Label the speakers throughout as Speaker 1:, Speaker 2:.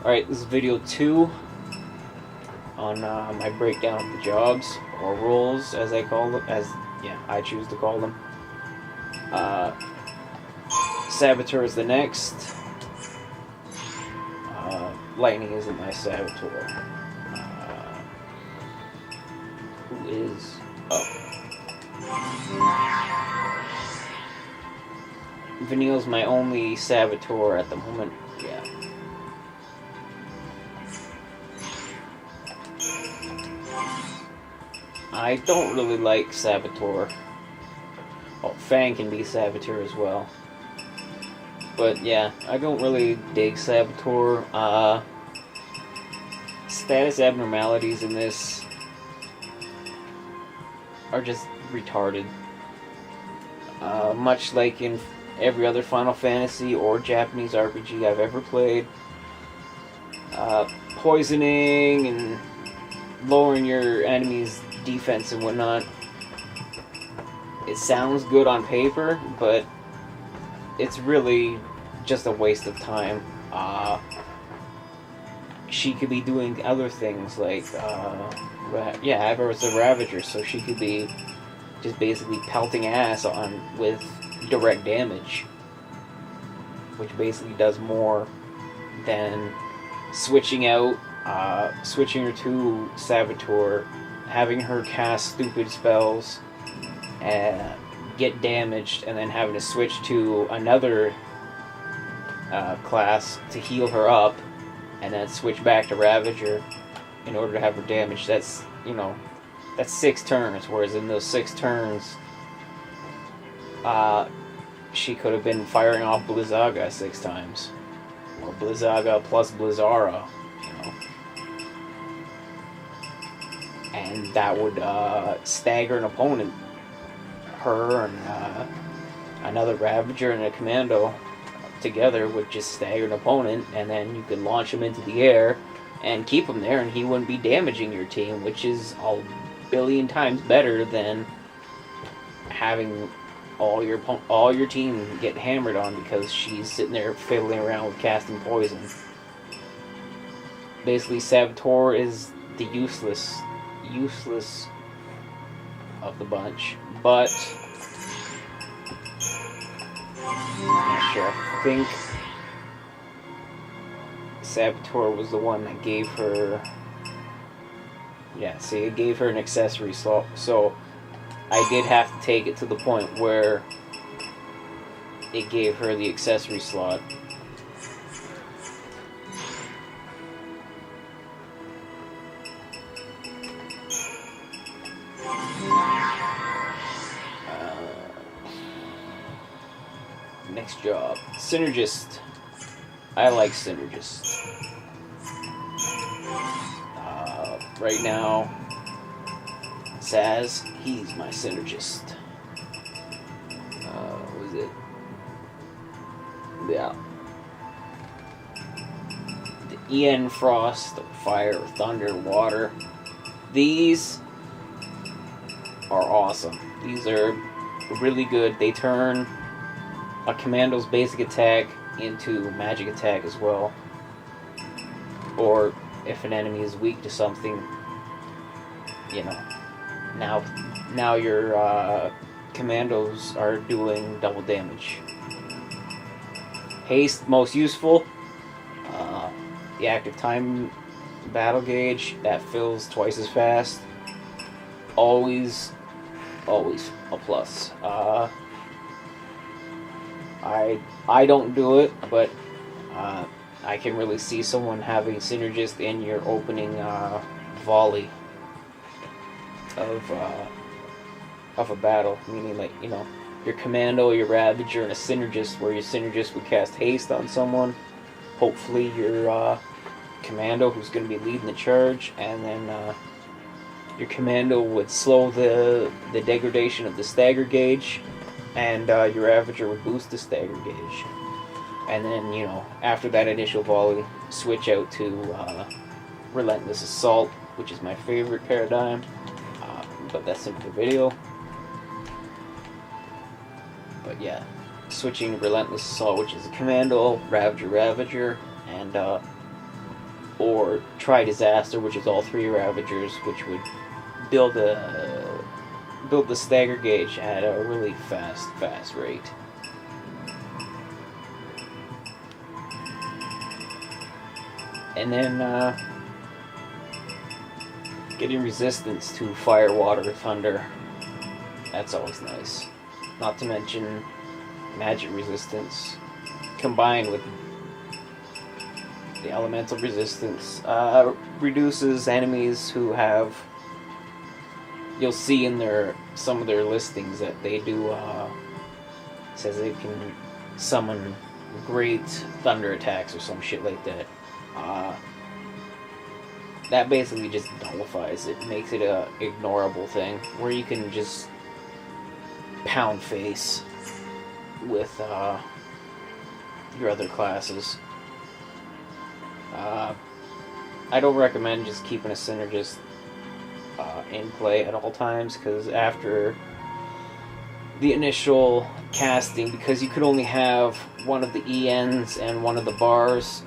Speaker 1: Alright, this is video 2 on my breakdown of the jobs, or roles as I call them, I choose to call them. Saboteur is the next. Lightning isn't my Saboteur. Who is up? Vanille's my only Saboteur at the moment. Yeah. I don't really like Saboteur. Oh, Fang can be Saboteur as well. But yeah, I don't really dig Saboteur. Status abnormalities in this are just retarded. Much like in every other Final Fantasy or Japanese RPG I've ever played. Poisoning and lowering your enemy's defense and whatnot. It sounds good on paper, but it's really just a waste of time. She could be doing other things like, Ava's a Ravager, so she could be just basically pelting ass on with direct damage, which basically does more than switching her to Saboteur, having her cast stupid spells and get damaged, and then having to switch to another class to heal her up, and then switch back to Ravager in order to have her damaged. That's 6 turns, whereas in those 6 turns, she could have been firing off Blizzaga 6 times. Or Blizzaga plus Blizzara, And that would stagger an opponent. Her and another Ravager and a Commando together would just stagger an opponent, and then you could launch him into the air and keep him there, and he wouldn't be damaging your team, which is a billion times better than having all your team get hammered on because she's sitting there fiddling around with casting poison. Basically, Saboteur is the useless of the bunch, but I'm not sure. I think Saboteur was the one that gave her. Yeah, see, it gave her an accessory slot, so I did have to take it to the point where it gave her the accessory slot. Next job. Synergist. I like Synergist. Right now, Saz, he's my Synergist. What was it? Yeah. The EN Frost, Fire, Thunder, Water. These are awesome. These are really good. They turn a commando's basic attack into magic attack as well. Or if an enemy is weak to something, now your commandos are doing double damage. Haste, most useful. The active time battle gauge, that fills twice as fast. Always a plus. I don't do it, but I can really see someone having Synergist in your opening volley of a battle, meaning your Commando, your Ravager, and a Synergist, where your Synergist would cast haste on someone. Hopefully your Commando, who's going to be leading the charge, and then your Commando would slow the degradation of the stagger gauge, and your Ravager would boost the stagger gauge. And then, after that initial volley, switch out to Relentless Assault, which is my favorite paradigm, but that's in the video. But yeah, switching to Relentless Assault, which is a Commando, Ravager, and or try disaster, which is all 3 Ravagers, which would build the stagger gauge at a really fast rate. And then getting resistance to fire, water, thunder. That's always nice. Not to mention magic resistance combined with the elemental resistance reduces enemies who have. You'll see in some of their listings that they do. Says they can summon great thunder attacks or some shit like that. That basically just nullifies it, makes it a ignorable thing where you can just pound face with your other classes. I don't recommend just keeping a Synergist in play at all times, because after the initial casting, because you could only have one of the ENs and one of the bars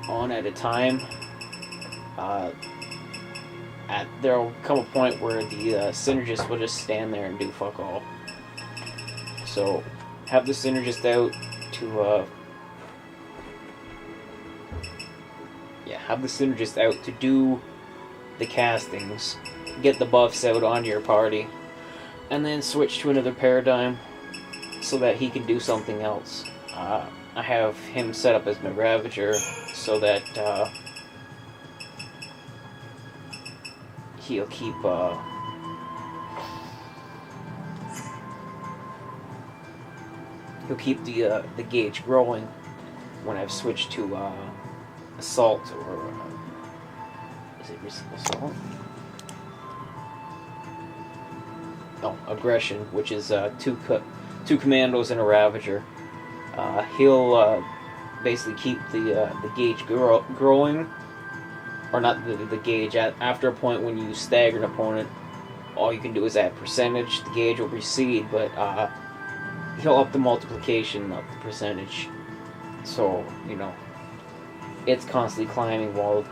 Speaker 1: on at a time, there'll come a point where the Synergist will just stand there and do fuck all. So have the Synergist out to do the castings, get the buffs out on your party, and then switch to another paradigm so that he can do something else. I have him set up as my Ravager so that he'll keep the gauge growing when I've switched to assault, or is it assault? Oh, aggression, which is two commandos and a Ravager. He'll basically keep the gauge growing, or not the gauge. After a point when you stagger an opponent, all you can do is add percentage. The gauge will recede, but he'll up the multiplication, up the percentage. So, it's constantly climbing while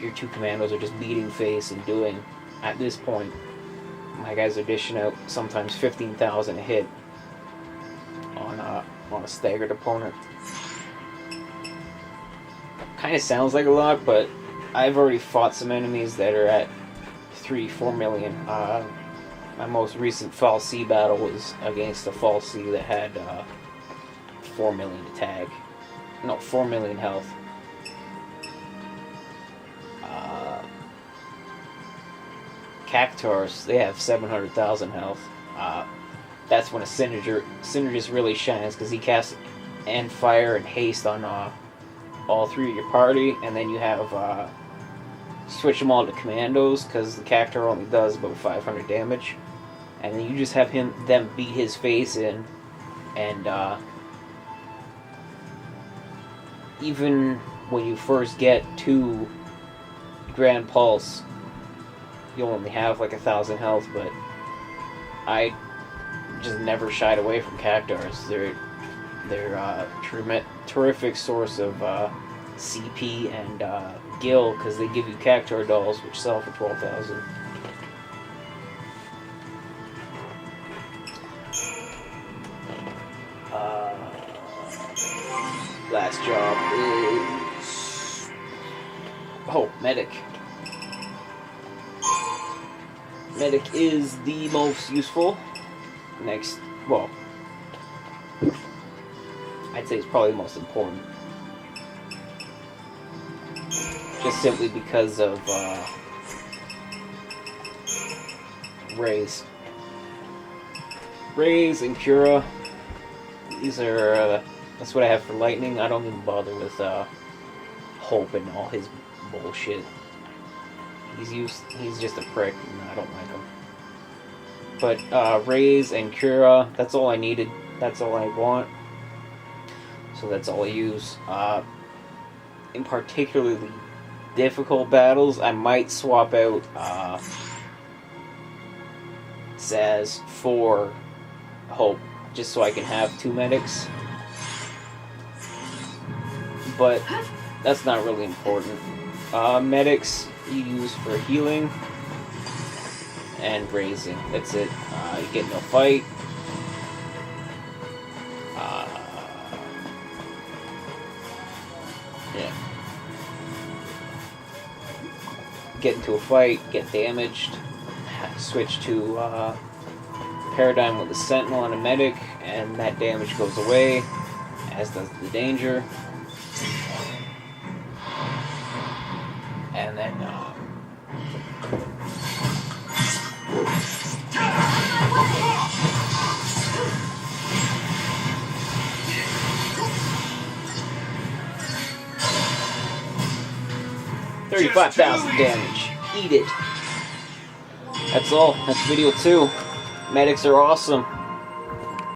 Speaker 1: your 2 commandos are just beating face and doing, at this point, my guys are dishing out sometimes 15,000 a hit on a staggered opponent. Kind of sounds like a lot, but I've already fought some enemies that are at 3-4 million. My most recent Fall C battle was against a Fall C that had 4 million attack. No, 4 million health. Cactuars, they have 700,000 health. That's when a Synergist really shines, because he casts End Fire and Haste on all 3 of your party, and then you have switch them all to commandos, because the Cactuar only does about 500 damage, and then you just have them beat his face in, and even when you first get to Grand Pulse, you'll only have like 1,000 health, but I just never shied away from Cactuars. They're a terrific source of CP and Gil, because they give you Cactuar dolls, which sell for 12,000. Last job is... Oh, Medic. Medic is the most useful. Next, well, I'd say it's probably the most important. Just simply because of Raise and Cura. These are, that's what I have for Lightning. I don't even bother with Hope and all his bullshit. He's just a prick, and I don't like him. But Raise and Cura, that's all I needed. That's all I want. So that's all I use. In particularly difficult battles, I might swap out Zaz for Hope, just so I can have 2 medics. But that's not really important. Medics you use for healing and raising. That's it. You get no fight. Yeah. Get into a fight, get damaged, switch to paradigm with a Sentinal and a medic, and that damage goes away, as does the danger. And then 35,000 damage. Eat it. That's all. That's video 2. Medics are awesome.